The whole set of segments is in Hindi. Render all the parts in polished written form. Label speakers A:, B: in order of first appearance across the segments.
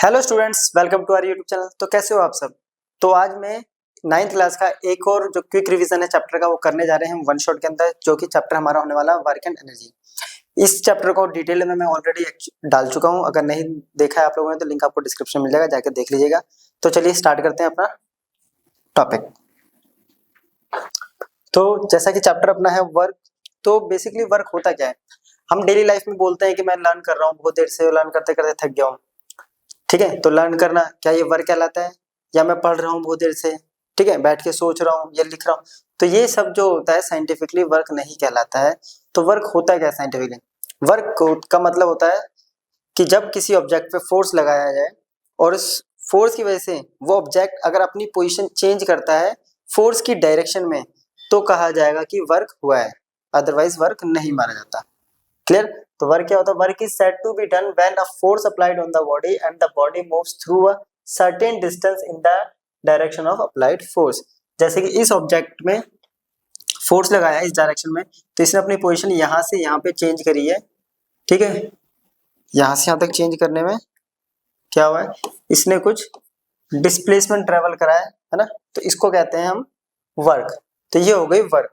A: Hello students, welcome to our YouTube channel. तो कैसे हो आप सब। तो आज मैं 9th क्लास का एक और जो क्विक रिवीजन है चैप्टर का वो करने जा रहे हैं हम वन शॉट के अंदर, जो कि चैप्टर हमारा होने वाला वर्क एंड एनर्जी। इस चैप्टर को डिटेल में मैं ऑलरेडी डाल चुका हूं, अगर नहीं देखा है आप लोगों ने तो लिंक आपको डिस्क्रिप्शन में मिल जाएगा, जाकर देख लीजिएगा। तो चलिए स्टार्ट करते हैं अपना टॉपिक। तो जैसा कि चैप्टर अपना है वर्क, तो बेसिकली वर्क होता क्या है। हम डेली लाइफ में बोलते हैं कि मैं लर्न कर रहा हूँ, बहुत देर से लर्न करते करते थक गया हूँ। ठीक है, तो लर्न करना क्या ये वर्क कहलाता है, या मैं पढ़ रहा हूँ बहुत देर से, ठीक है, बैठ के सोच रहा हूँ या लिख रहा हूँ, तो ये सब जो होता है साइंटिफिकली वर्क नहीं कहलाता है। तो वर्क होता है क्या साइंटिफिकली। वर्क का मतलब होता है कि जब किसी ऑब्जेक्ट पे फोर्स लगाया जाए और उस फोर्स की वजह से वो ऑब्जेक्ट अगर अपनी पोजीशन चेंज करता है फोर्स की डायरेक्शन में, तो कहा जाएगा कि वर्क हुआ है, अदरवाइज वर्क नहीं माना जाता। क्लियर। तो वर्क क्या होता है, work is said to be done when a force applied on the body and the body moves through a certain distance in the direction of applied force. जैसे कि इस ऑब्जेक्ट में फोर्स लगाया है इस डायरेक्शन में, तो इसने अपनी पोजीशन यहाँ से यहाँ पे चेंज करी है। ठीक है, यहाँ से यहाँ तक चेंज करने में क्या हुआ है, इसने कुछ डिस्प्लेसमेंट ट्रेवल करा है ना, तो इसको कहते हैं हम वर्क। तो ये हो गई वर्क।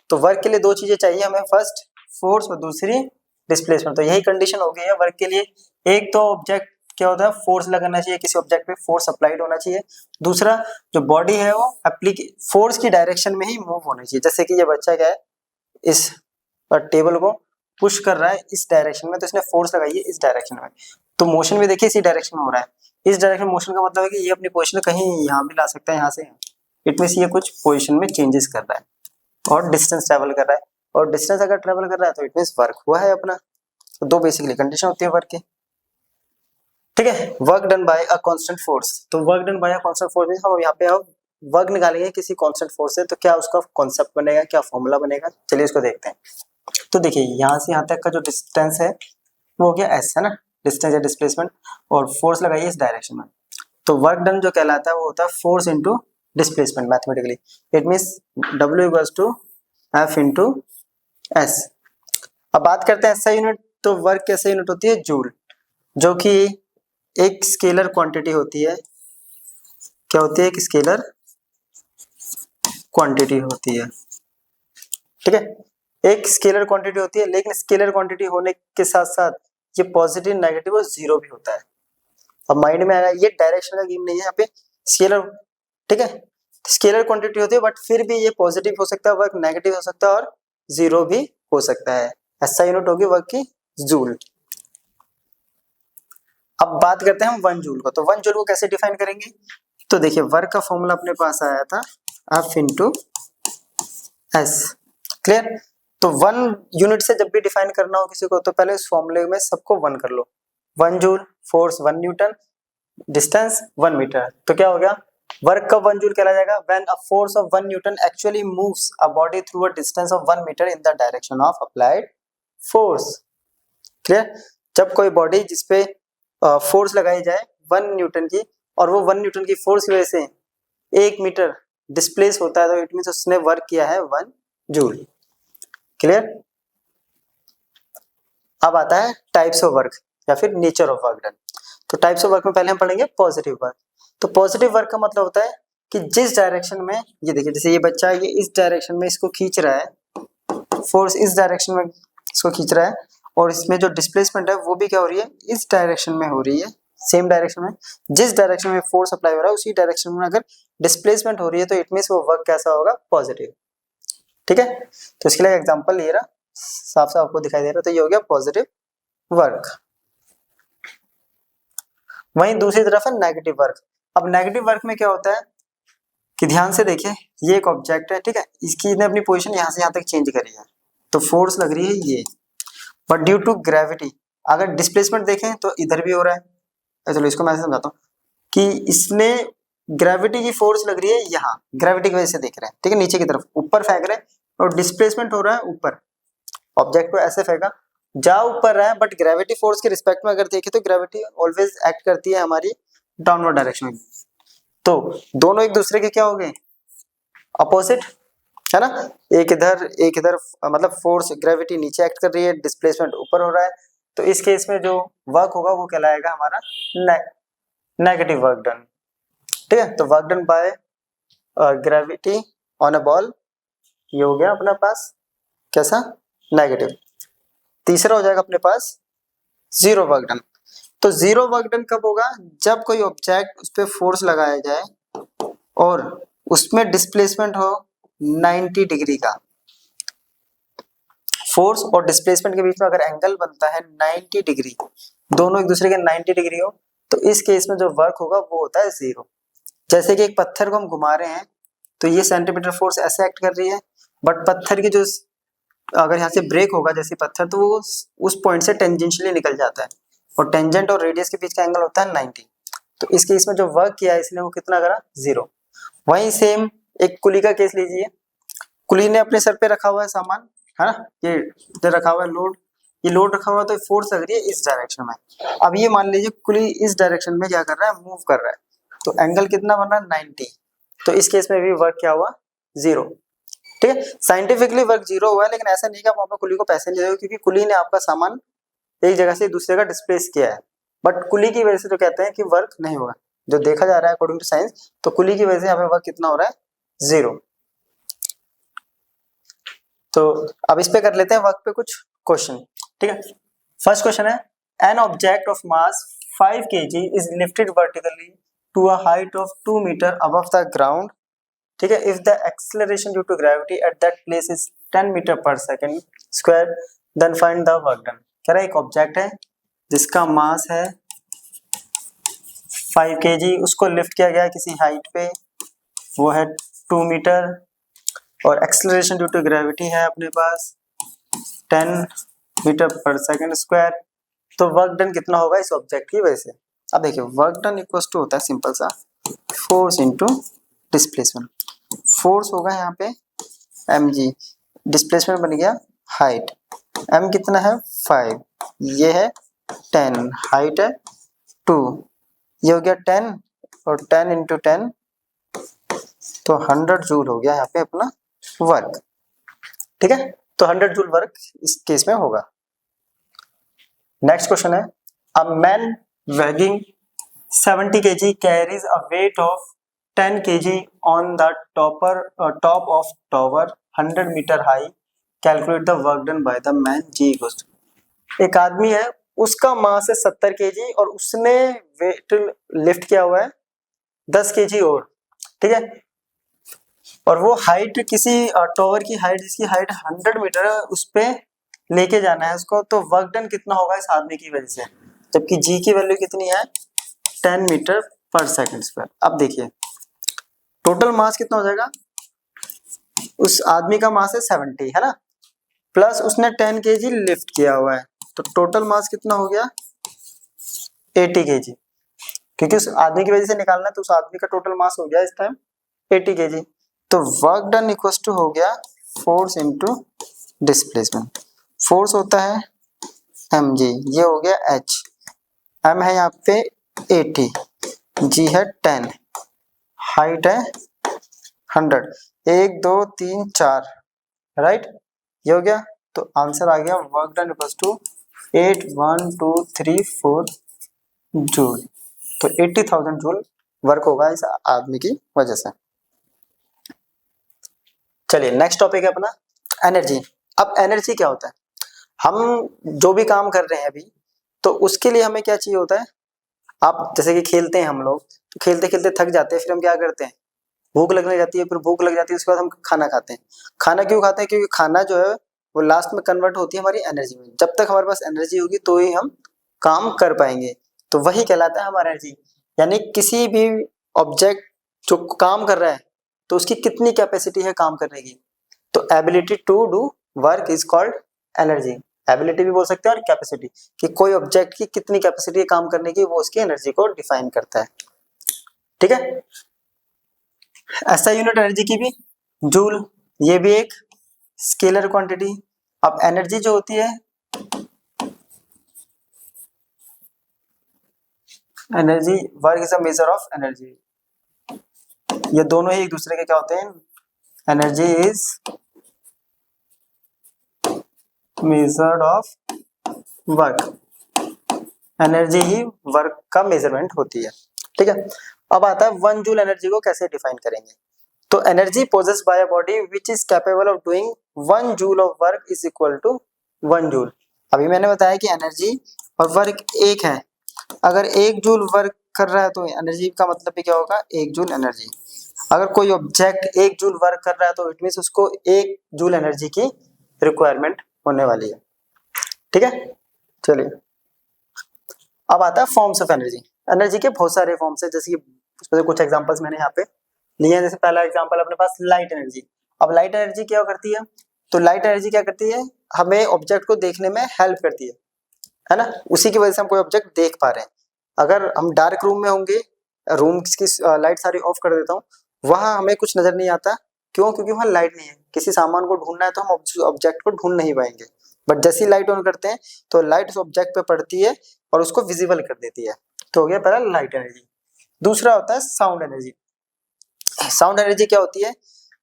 A: तो वर्क के लिए दो चीजें चाहिए हमें, फर्स्ट फोर्स और दूसरी डिस्प्लेसमेंट। तो यही कंडीशन हो गई है वर्क के लिए। एक तो ऑब्जेक्ट क्या होता है, फोर्स लगाना चाहिए, किसी ऑब्जेक्ट पे फोर्स अप्लाइड होना चाहिए। दूसरा जो बॉडी है वो फोर्स की डायरेक्शन में ही मूव होना चाहिए। जैसे कि ये बच्चा क्या है, इस टेबल को पुश कर रहा है इस डायरेक्शन में, तो इसने फोर्स लगाई है इस डायरेक्शन में, तो मोशन भी देखिए इसी डायरेक्शन में हो रहा है। इस डायरेक्शन मोशन का मतलब है कि ये अपनी पोजीशन कहीं यहाँ भी ला सकता है, यहाँ से। इट मींस ये कुछ पोजीशन में चेंजेस कर रहा है और डिस्टेंस ट्रेवल कर रहा है, और डिस्टेंस अगर ट्रेवल कर रहा है तो इट मींस वर्क हुआ है अपना। तो दो बेसिकली कंडीशन होती है वर्क की। ठीक है, work done by a constant force. तो work done by a constant force में हम यहाँ पे अब वर्क निकालेंगे किसी कांस्टेंट फोर्स से, तो क्या उसका कॉन्सेप्ट बनेगा, क्या फॉर्मूला बनेगा, चलिए इसको देखते हैं। तो देखिए यहाँ से यहाँ तक का जो डिस्टेंस है वो हो गया एस, है ना, डिस्टेंस या डिस्प्लेसमेंट, और फोर्स लगाइए इस डायरेक्शन में। तो वर्क डन जो कहलाता है वो होता है force into displacement mathematically. It means W equals to F into S. अब बात करते हैं एसआई यूनिट। तो वर्क कैसे यूनिट होती है, जूल, जो कि एक स्केलर क्वांटिटी होती है। क्या होती है, एक स्केलर क्वांटिटी होती है। ठीक है, एक स्केलर क्वांटिटी होती है, लेकिन स्केलर क्वांटिटी होने के साथ साथ ये पॉजिटिव, नेगेटिव और जीरो भी होता है। अब माइंड में आएगा ये डायरेक्शन का गेम नहीं है यहाँ पे, स्केलर। ठीक है, स्केलर क्वांटिटी होती है बट फिर भी ये पॉजिटिव हो सकता है वर्क, नेगेटिव हो सकता है और जीरो भी हो सकता है। ऐसा यूनिट होगी वर्क की जूल। अब बात करते हैं हम वन जूल को। तो वन जूल को कैसे डिफाइन करेंगे, तो देखिए वर्क का फॉर्मूला अपने पास आया था F इंटू एस। क्लियर। तो वन यूनिट से जब भी डिफाइन करना हो किसी को, तो पहले इस फॉर्मूले में सबको वन कर लो। One joule, force 1 newton, distance 1 metre. तो क्या हो गया, वर्क का 1 जूल कहला जाएगा when a force of 1 newton actually moves a body through a distance of 1 metre in the direction of applied force. Clear. जब कोई बॉडी जिसपे फोर्स लगाई जाए 1 न्यूटन की, और वो 1 न्यूटन की फोर्स की वजह से 1 मीटर डिस्प्लेस होता है, तो इट मींस उसने वर्क किया है 1 जूल। क्लियर। अब आता है टाइप्स ऑफ वर्क या फिर नेचर ऑफ वर्क डन। तो टाइप्स ऑफ वर्क में पहले हम पढ़ेंगे पॉजिटिव वर्क। तो पॉजिटिव वर्क का मतलब होता है कि जिस डायरेक्शन में, ये देखिए जैसे ये बच्चा ये इस डायरेक्शन में इसको खींच रहा है, फोर्स इस डायरेक्शन में इसको खींच रहा है, और इसमें जो डिस्प्लेसमेंट है वो भी क्या हो रही है, इस डायरेक्शन में हो रही है, सेम डायरेक्शन में। जिस डायरेक्शन में फोर्स अप्लाई हो रहा है उसी डायरेक्शन में अगर डिस्प्लेसमेंट हो रही है, तो इट मींस वो वर्क कैसा होगा, पॉजिटिव। ठीक है, तो इसके लिए एग्जांपल ये रहा, साफ साफ आपको दिखाई दे रहा है। तो ये हो गया पॉजिटिव वर्क। वहीं दूसरी तरफ है नेगेटिव वर्क। अब नेगेटिव वर्क में क्या होता है कि ध्यान से देखिए, ये एक ऑब्जेक्ट है, ठीक है, इसकी ने अपनी पोजीशन यहाँ से यहाँ तक चेंज करी है, तो फोर्स लग रही है ये, बट ड्यू टू ग्रेविटी अगर डिस्प्लेसमेंट देखें तो इधर भी हो रहा है। चलो इसको मैं समझाता हूँ कि इसने ग्रेविटी की फोर्स लग रही है यहाँ, ग्रेविटी की वजह से देख रहे हैं, ठीक है, नीचे की तरफ ऊपर फेंक रहे हैं, और डिस्प्लेसमेंट हो रहा है ऊपर, ऑब्जेक्ट को ऐसे फेंका, जा ऊपर रहा है, बट ग्रेविटी फोर्स के रिस्पेक्ट में अगर देखें तो ग्रेविटी ऑलवेज एक्ट करती है हमारी डाउनवर्ड डायरेक्शन में। तो दोनों एक दूसरे के क्या हो गए, अपोजिट, है ना। एक इधर मतलब फोर्स ग्रेविटी नीचे एक्ट कर रही है, डिस्प्लेसमेंट ऊपर हो रहा है। तो इस केस में जो वर्क होगा वो कहलाएगा हमारा नेगेटिव वर्क डन। ठीक है, तो work done by gravity on a ball, ये हो गया अपने पास कैसा, नेगेटिव। तीसरा हो जाएगा अपने पास जीरो वर्क डन। तो जीरो वर्क डन कब होगा, जब कोई ऑब्जेक्ट उस पर फोर्स लगाया जाए और उसमें डिस्प्लेसमेंट हो 90 डिग्री का। फोर्स और डिस्प्लेसमेंट के बीच में अगर एंगल बनता है 90 डिग्री, दोनों एक दूसरे के 90 डिग्री हो, तो इस केस में जो वर्क होगा वो होता है जीरो। जैसे कि एक पत्थर को हम घुमा रहे हैं तो ये सेंटीमीटर फोर्स ऐसे एक्ट कर रही है, बट पत्थर की जो अगर यहाँ से ब्रेक होगा जैसे पत्थर, तो वो उस पॉइंट से टेंजेंशियली निकल जाता है, और टेंजेंट और रेडियस के बीच का एंगल होता है 90। तो इस केस में जो वर्क किया है इसने वो कितना करा, जीरो। वहीं सेम एक कुली का केस लीजिए, कुली ने अपने सर पे रखा हुआ है सामान, है ना, ये रखा हुआ है लोड, ये लोड रखा हुआ है, तो फोर्स लग रही है इस डायरेक्शन में। अब ये मान लीजिए कुली इस डायरेक्शन में क्या कर रहा है, मूव कर रहा है, तो एंगल कितना बन रहा है, 90। तो इस केस में भी वर्क क्या हुआ, जीरो। ठीक है, साइंटिफिकली वर्क जीरो हुआ है, लेकिन ऐसा नहीं कि आप वहां पर कुली को पैसे नहीं दोगे, क्योंकि कुली ने आपका सामान एक जगह से दूसरी जगह डिस्प्लेस किया है, बट कुली की वजह से जो कहते हैं कि वर्क नहीं होगा, जो देखा जा रहा है अकॉर्डिंग टू साइंस, तो कुली की वजह से यहाँ पे वर्क कितना हो रहा है, जीरो। तो अब इस पे कर लेते हैं वर्क पे कुछ क्वेश्चन। ठीक है, फर्स्ट क्वेश्चन है, an object of mass 5 kg is lifted vertically to a height of 2 metre above the ground. ठीक है, if the acceleration due to gravity at that place is 10 metre per second square, then find the work done. कह रहा है एक ऑब्जेक्ट है जिसका मास है 5 kg, उसको लिफ्ट किया गया है किसी हाइट पे, वो है 2 मीटर, और एक्सेलरेशन ड्यू टू ग्रेविटी है अपने पास 10 मीटर पर सेकेंड स्क्वायर। तो वर्क डन कितना होगा इस ऑब्जेक्ट की वजह से। अब देखिए वर्क डन इक्वल्स टू होता है सिंपल सा फोर्स इनटू डिस्प्लेसमेंट। फोर्स होगा यहाँ पे mg, डिस्प्लेसमेंट बन गया हाइट, m कितना है 5, ये है 10, हाइट है 2, ये हो गया 10, और 10 इंटू 10 तो 100 जूल हो गया यहाँ पे अपना वर्क। ठीक है, तो 100 जूल वर्क इस केस में होगा। नेक्स्ट क्वेश्चन है, a man weighing 70 kg carries a weight of 10 kg on the top of tower 100 meter high. Calculate the work done by the man G equals to। एक आदमी है, उसका मास है 70 kg और उसने वेट लिफ्ट किया हुआ है 10 kg और, ठीक है, और वो हाइट किसी टावर की हाइट, जिसकी हाइट 100 मीटर है, उस पे लेके जाना है उसको। तो वर्क डन कितना होगा इस आदमी की वजह से, जबकि जी की वैल्यू कितनी है 10 मीटर पर सेकंड स्क्वायर। अब देखिए टोटल मास कितना हो जाएगा, उस आदमी का मास है 70, है ना, प्लस उसने 10 kg लिफ्ट किया हुआ है, तो टोटल मास कितना हो गया 80 kg। क्योंकि उस आदमी की वजह से निकालना है, तो उस आदमी का टोटल मास हो गया इस टाइम 80 kg। तो वर्क डन इक्वल्स टू हो गया फोर्स इनटू डिस्प्लेसमेंट। फोर्स होता है mg, ये हो गया h, m है यहाँ पे 80, g है 10, हाइट है 100, 1 2 3 4, राइट, ये हो गया। तो आंसर आ गया work done equals to 8123 joule. तो 80,000 जूल वर्क होगा इस आदमी की वजह से। चलिए नेक्स्ट टॉपिक है अपना एनर्जी। अब एनर्जी क्या होता है, हम जो भी काम कर रहे हैं अभी, तो उसके लिए हमें क्या चाहिए होता है, आप जैसे कि खेलते हैं हम लोग, तो खेलते खेलते थक जाते हैं, फिर हम क्या करते हैं, भूख लगने जाती है, फिर भूख लग जाती है, उसके बाद हम खाना खाते हैं। खाना क्यों खाते हैं, क्योंकि खाना जो है वो लास्ट में कन्वर्ट होती है हमारी एनर्जी में। जब तक हमारे पास एनर्जी होगी तो ही हम काम कर पाएंगे, तो वही कहलाता है हमारा एनर्जी। यानी किसी भी ऑब्जेक्ट जो काम कर रहा है, तो उसकी कितनी कैपेसिटी है काम करने की, तो ability to do work is called energy. Ability भी बोल सकते हैं और कैपेसिटी, कि कोई ऑब्जेक्ट की कितनी कैपेसिटी है काम करने की, वो उसकी एनर्जी को डिफाइन करता है। ठीक है, ऐसा यूनिट एनर्जी की भी जूल, ये भी एक स्केलर क्वांटिटी। अब एनर्जी जो होती है, energy work is a measure of energy, ये दोनों ही एक दूसरे के क्या होते हैं, energy is measured of work, energy he work का मेजरमेंट होती है। ठीक है। अब आता है 1 जूल एनर्जी को कैसे डिफाइन करेंगे। तो energy possessed by a body which is capable of doing 1 joule of work is equal to 1 joule. अभी मैंने बताया कि एनर्जी और वर्क एक है, अगर 1 जूल वर्क कर रहा है तो एनर्जी का मतलब भी क्या होगा, 1 जूल एनर्जी। अगर कोई ऑब्जेक्ट 1 जूल वर्क कर रहा है तो इट मींस उसको 1 जूल एनर्जी की रिक्वायरमेंट होने वाली है। ठीक है, चलिए अब आता है फॉर्म्स ऑफ एनर्जी। एनर्जी के बहुत सारे फॉर्म्स है, जैसे कि उसमें कुछ एग्जांपल्स मैंने यहाँ पे लिए हैं। जैसे पहला एग्जांपल अपने पास लाइट एनर्जी। अब लाइट एनर्जी क्या करती है, तो लाइट एनर्जी क्या करती है, हमें ऑब्जेक्ट को देखने में हेल्प करती है ना, उसी की वजह से हम कोई ऑब्जेक्ट देख पा रहे हैं। अगर हम डार्क रूम में होंगे, रूम की लाइट सारी ऑफ कर देता हूँ, वहां हमें कुछ नजर नहीं आता। क्यों, क्योंकि वहां लाइट नहीं है। किसी सामान को ढूंढना है तो हम ऑब्जेक्ट को ढूंढ नहीं पाएंगे, बट जैसी लाइट ऑन करते हैं तो लाइट उस ऑब्जेक्ट पे पड़ती है और उसको विजिबल कर देती है। तो हो गया पहला लाइट एनर्जी। दूसरा होता है साउंड एनर्जी। साउंड एनर्जी क्या होती है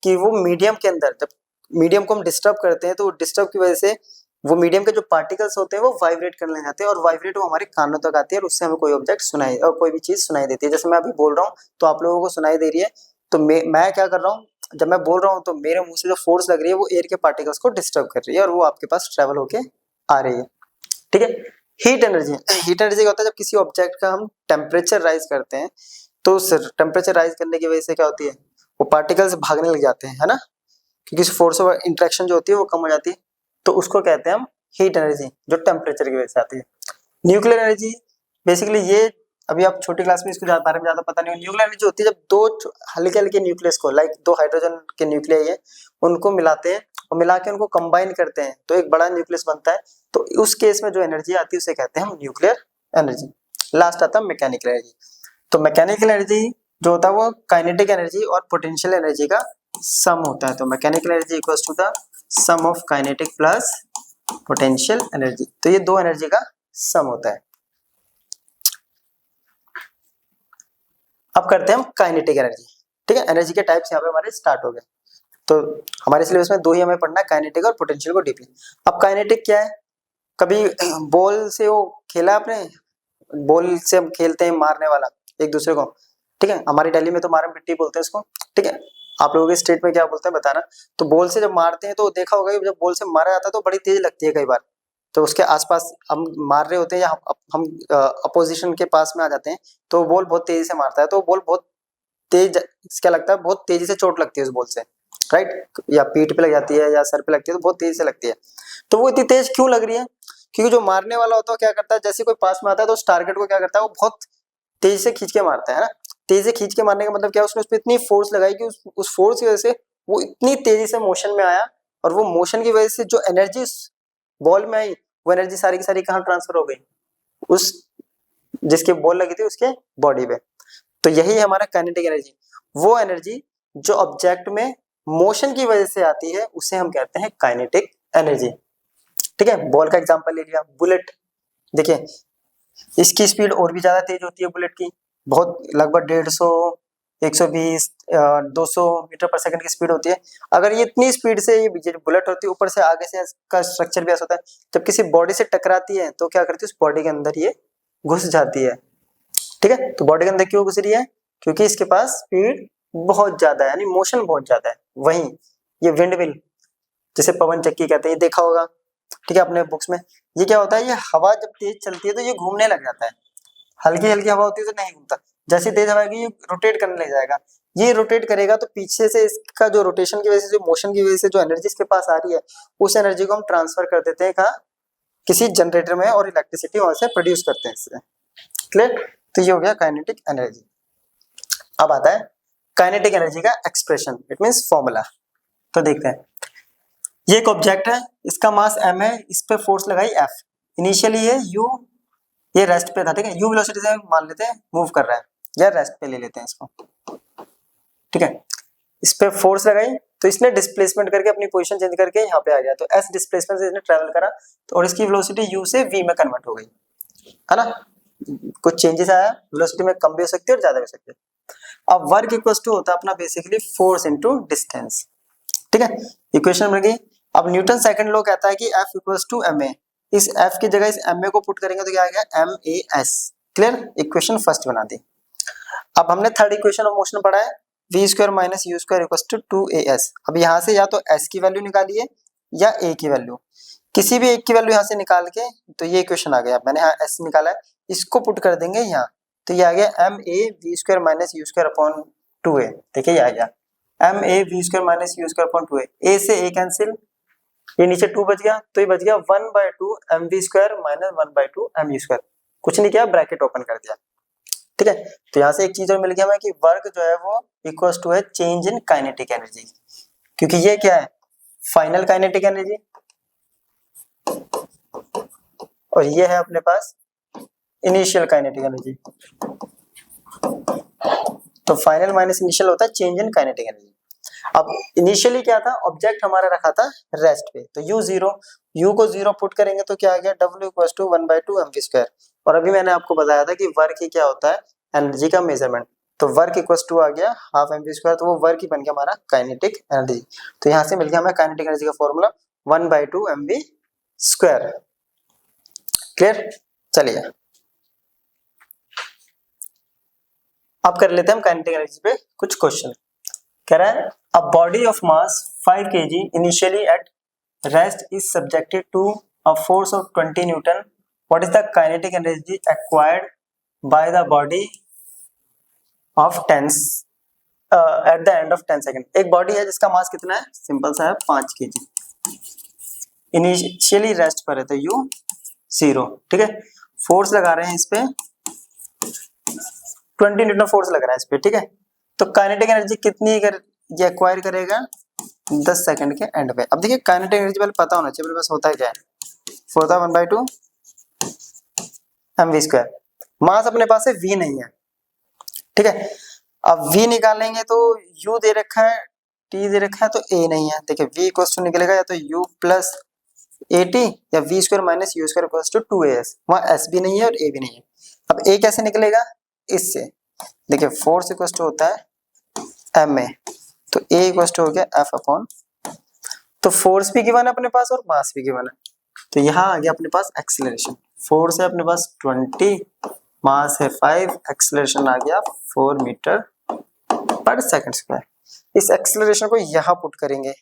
A: कि वो मीडियम के अंदर, जब मीडियम को हम डिस्टर्ब करते हैं तो डिस्टर्ब की वजह से वो मीडियम के जो पार्टिकल्स होते हैं वो वाइब्रेट करने लग जाते हैं, और वाइब्रेट वो हमारे कानों तक आती है और उससे हमें कोई ऑब्जेक्ट सुनाई और कोई भी चीज सुनाई देती है। जैसे मैं अभी बोल रहा हूँ तो आप लोगों को सुनाई दे रही है, तो मैं क्या कर रहा हूँ, जब मैं बोल रहा हूँ तो मेरे मुंह से जो फोर्स लग रही है वो एयर के पार्टिकल्स को डिस्टर्ब कर रही है और वो आपके पास ट्रेवल होके आ रही है। ठीक है। हीट एनर्जी, हीट एनर्जी क्या होता है, जब किसी ऑब्जेक्ट का हम टेम्परेचर राइज करते हैं तो टेम्परेचर राइज करने की वजह से क्या होती है, वो पार्टिकल्स भागने लग जाते हैं, है ना, क्योंकि फोर्स ऑफ इंटरेक्शन जो होती है वो कम हो जाती है, तो उसको कहते हैं हम हीट एनर्जी, जो टेम्परेचर की वजह से आती है। न्यूक्लियर एनर्जी बेसिकली ये, अभी आप छोटी क्लास में इसको बारे में ज्यादा पता नहीं। न्यूक्लियर एनर्जी होती है जब दो हल्के हल्के न्यूक्लियस को, लाइक 2 हाइड्रोजन के न्यूक्लियाई है, उनको मिलाते हैं और मिला के उनको कंबाइन करते हैं तो एक बड़ा न्यूक्लियस बनता है। तो उस केस में जो एनर्जी आती है उसे कहते हैं हम न्यूक्लियर एनर्जी। लास्ट आता है मैकेनिकल एनर्जी। तो मैकेनिकल एनर्जी जो होता है वो काइनेटिक एनर्जी और पोटेंशियल एनर्जी का सम होता है। तो mechanical energy equals to the sum of kinetic plus potential energy. तो ये दो एनर्जी का सम होता है। अब करते हैं हम काइनेटिक एनर्जी। ठीक है, एनर्जी के टाइप्स यहाँ पे हमारे स्टार्ट हो गए। तो हमारे सिलेबस में 2 ही हमें पढ़ना है, काइनेटिक और पोटेंशियल को डीपली। अब काइनेटिक क्या है, कभी बॉल से वो खेला आपने, बॉल से हम खेलते हैं मारने वाला एक दूसरे को। ठीक है, हमारी दिल्ली में तो मारम पिट्टी बोलते हैं इसको। ठीक है, आप लोगों के स्टेट में क्या बोलते हैं बताना। तो बॉल से जब मारते हैं तो देखा होगा जब बॉल से मारा जाता है तो बड़ी तेज लगती है कई बार, तो उसके आसपास हम मार रहे होते हैं या हम अपोजिशन के पास में आ जाते हैं तो बॉल बहुत तेजी से मारता है, तो बॉल बहुत तेज, क्या लगता है बहुत तेजी से चोट लगती है उस बॉल से, राइट, या पीठ पे लग जाती है या सर पे लगती है तो बहुत तेजी से लगती है। तो वो इतनी तेज क्यों लग रही है, क्योंकि जो मारने वाला होता है क्या करता है, जैसे कोई पास में आता है तो उस टारगेट को क्या करता है वो बहुत तेजी से खींच के मारता है ना। तेजी से खींच के मारने का मतलब क्या है, उसने उस पर इतनी फोर्स लगाई कि उस फोर्स की वजह से वो इतनी तेजी से मोशन में आया, और वो मोशन की वजह से जो एनर्जी बॉल में आई वो एनर्जी सारी की सारी कहाँ ट्रांसफर हो गई, उस जिसके बॉल लगी थी उसके बॉडी पे। तो यही है हमारा काइनेटिक एनर्जी। वो एनर्जी जो ऑब्जेक्ट में मोशन की वजह से आती है उसे हम कहते हैं काइनेटिक एनर्जी। ठीक है, बॉल का एग्जांपल ले लिया, बुलेट। देखिए इसकी स्पीड और भी ज्यादा तेज होती है बुलेट की, बहुत लगभग 150, 120, 200 मीटर पर सेकंड की स्पीड होती है। अगर ये इतनी स्पीड से ये बुलेट होती है, ऊपर से आगे से इसका स्ट्रक्चर भी ऐसा होता है, जब किसी बॉडी से टकराती है तो क्या करती है उस बॉडी के अंदर ये घुस जाती है। ठीक है, तो बॉडी के अंदर क्यों घुस रही है, क्योंकि इसके पास स्पीड बहुत ज्यादा है, यानी मोशन बहुत ज्यादा है। वहीं ये विंड मिल जिसे पवन चक्की कहते हैं, ये देखा होगा ठीक है अपने बुक्स में। ये क्या होता है, ये हवा जब तेज चलती है तो ये घूमने लग जाता है, हल्की हल्की हवा होती है तो नहीं घूमता, जैसे तेज हवा आएगी ये रोटेट करने लग जाएगा। ये रोटेट करेगा तो पीछे से इसका जो रोटेशन की वजह से, जो मोशन की वजह से जो एनर्जी इसके पास आ रही है, उस एनर्जी को हम ट्रांसफर कर देते हैं कहाँ, किसी जनरेटर में, और इलेक्ट्रिसिटी वहां से प्रोड्यूस करते हैं इससे। क्लियर, तो ये हो गया काइनेटिक एनर्जी। अब आता है काइनेटिक एनर्जी का एक्सप्रेशन, इट मींस फॉर्मूला। तो देखते हैं, ये एक ऑब्जेक्ट है, इसका मास m है, इस पे फोर्स लगाई F, इनिशियली ये u, ये रेस्ट पे था। ठीक है, u वेलोसिटी से मान लेते हैं मूव कर रहा है, या रेस्ट पे ले लेते हैं इसको। ठीक है, इस पे फोर्स लगाई तो इसने डिस्प्लेसमेंट करके अपनी पोजीशन चेंज करके यहाँ पे आ गया, तो s डिस्प्लेसमेंट से इसने ट्रेवल करा, तो और इसकी वेलोसिटी u से v में कन्वर्ट हो गई, है ना, कुछ चेंजेस आया, वेलोसिटी में कम भी हो सकती है और ज्यादा भी हो सकती है। अब वर्क इक्वल्स टू होता है अपना बेसिकली फोर्स इनटू डिस्टेंस। ठीक है, इक्वेशन बन गई। अब न्यूटन सेकंड लॉ कहता है कि F इक्वल्स टू ma, इस F की जगह इस ma को पुट करेंगे तो क्या आ गया ma s। Clear, equation first बना दी। अब हमने थर्ड इक्वेशन ऑफ मोशन पढ़ा है, v square minus u square equals to 2as। अब यहाँ से या तो s की वैल्यू निकालिए या a की वैल्यू, किसी भी एक की वैल्यू यहाँ से निकाल के, तो ये इक्वेशन आ गया। मैंने यहाँ s निकाला है, इसको पुट कर देंगे यहाँ, तो ये आ गया m a v square minus u square upon 2a। देखिए ये आ गया m a v square minus u square upon 2a। a से a कैंसिल, ये नीचे 2 बच गया, तो ये बच गया 1/2 m v square minus 1/2 m u square. कुछ नहीं किया, ब्रैकेट ओपन कर दिया। ठीक है, तो यहाँ से एक चीज और मिल गया हमें कि वर्क जो है वो इक्वल्स टू है चेंज इन काइनेटिक एनर्जी, क्योंकि ये क्या है, फाइनल काइनेटिक एनर्जी, और ये है अपने पास इनिशियल काइनेटिक एनर्जी। तो फाइनल माइनस इनिशियल होता है चेंज इन काइनेटिक एनर्जी। अब इनिशियली क्या था, ऑब्जेक्ट हमारा रखा था रेस्ट पे, तो u 0, u को 0 पुट करेंगे तो क्या आ गया, w equals to 1/2 mv square. और अभी मैंने आपको बताया था कि वर्क ही क्या होता है, एनर्जी का मेजरमेंट, तो वर्क इक्वल्स टू आ गया हाफ mv स्क्वायर, तो वो वर्क ही बन गया हमारा काइनेटिक एनर्जी। तो यहाँ से मिल गया हमें काइनेटिक एनर्जी का फॉर्मूला 1/2 mv स्क्वायर। क्लियर, चलिए अब कर लेते हैं हम काइनेटिक एनर्जी पे कुछ क्वेश्चन। कह रहा है a body of mass 5 kg initially at rest is subjected to a force of 20 newton, what is the kinetic energy acquired by the body of 10 at the end of 10 second. एक बॉडी है जिसका मास कितना है, सिंपल सा है 5 kg, इनिशियली रेस्ट पर है तो u 0। ठीक है, फोर्स लगा रहे हैं इस पे 20 न्यूटन फोर्स लग रहा है इस पे। ठीक है, तो काइनेटिक एनर्जी कितनी ये एक्वायर करेगा 10 सेकंड के एंड पे। अब देखिए काइनेटिक एनर्जी पहले पता होना चाहिए, बस होता है क्या है, 4/2 mv स्क्वायर। मास अपने पास है, v नहीं है। ठीक है, अब v निकालेंगे तो u दे रखा है, t दे रखा है, तो a नहीं है। देखिए v इक्वल्स टू निकलेगा या तो u प्लस at या v square minus u square equals to 2as। वहां s भी नहीं है और a भी नहीं है। अब a कैसे निकलेगा, इससे देखिए फोर्स इक्वल्स टू होता है ma, तो a इक्वल्स टू हो गया f अपॉन, तो फोर्स भी गिवन है अपने पास और मास भी गिवन है, तो यहाँ आ गया अपने पास एक्सीलरेशन। फोर्स है अपने पास 20, मास है 5, एक्सीलरेशन आ गया 4 मीटर पर सेकंड स्क्वायर। इस एक्सीलरेशन को यहाँ पुट करेंगे,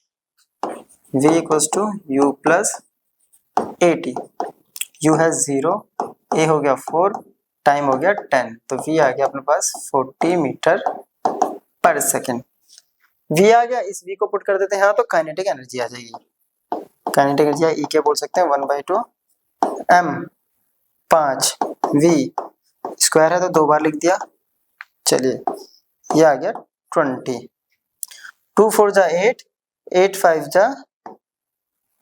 A: v equals to u plus at, u है 0, a हो गया 4, टाइम हो गया 10, तो v आ गया अपने पास 40 मीटर पर सेकेंड। v आ गया, इस v को पुट कर देते हैं यहाँ, तो काइनेटिक एनर्जी आ जाएगी। काइनेटिक एनर्जी E क्या बोल सकते हैं, 1/2 m 5 v स्क्वायर है तो 2 बार लिख दिया। चलिए ये आ गया 20, 2 4 जा 8, 8 5 जा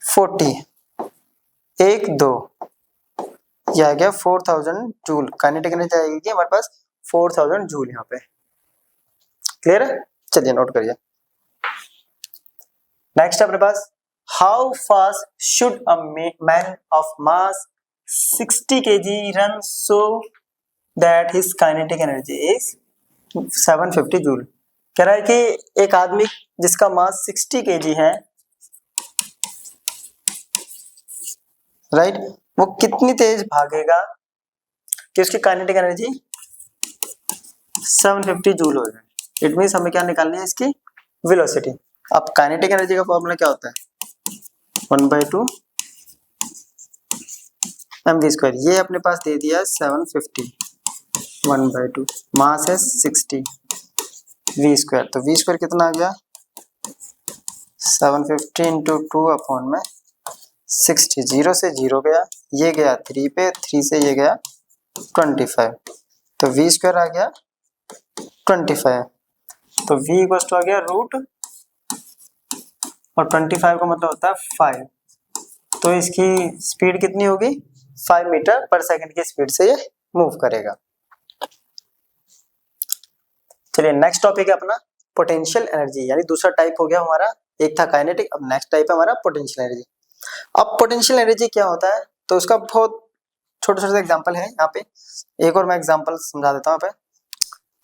A: 40, 1 2, ये आ गया 4000 जूल। काइनेटिक एनर्जी आएगी हमारे पास 4000 जूल यहाँ पे। क्लियर है, चलिए नोट करिए। नेक्स्ट अपने पास, how fast should a man of mass 60 kg run so that his kinetic energy is 750 joule. कह रहा है कि एक आदमी जिसका मास 60 kg है, राइट, वो कितनी तेज भागेगा कि उसकी काइनेटिक एनर्जी 750 जूल हो जाए। इट मींस हमें क्या निकालनी है, इसकी वेलोसिटी। अब काइनेटिक एनर्जी का फॉर्मूला क्या होता है, 1/2 mv स्क्वायर। ये अपने पास दे दिया 750, 1/2, मास है 60, v स्क्वायर, तो v स्क्वायर कितना आ गया 750 इंटू 2 अपॉन में 60। 0 से 0 गया, ये गया 3 पे, 3 से ये गया 25, तो v स्क्वायर आ गया 25, तो v इक्वल टू आ गया रूट, और 25 का मतलब होता है 5, तो इसकी स्पीड कितनी होगी 5 मीटर पर सेकंड की स्पीड से ये मूव करेगा। चलिए नेक्स्ट टॉपिक है अपना पोटेंशियल एनर्जी, यानी दूसरा टाइप हो गया हमारा, एक था काइनेटिक, अब नेक्स्ट टाइप है हमारा पोटेंशियल एनर्जी। अब पोटेंशियल एनर्जी क्या होता है, तो उसका बहुत छोटे छोटे एग्जांपल है यहाँ पे, एक और मैं एग्जांपल समझा देता हूँ यहाँ पे।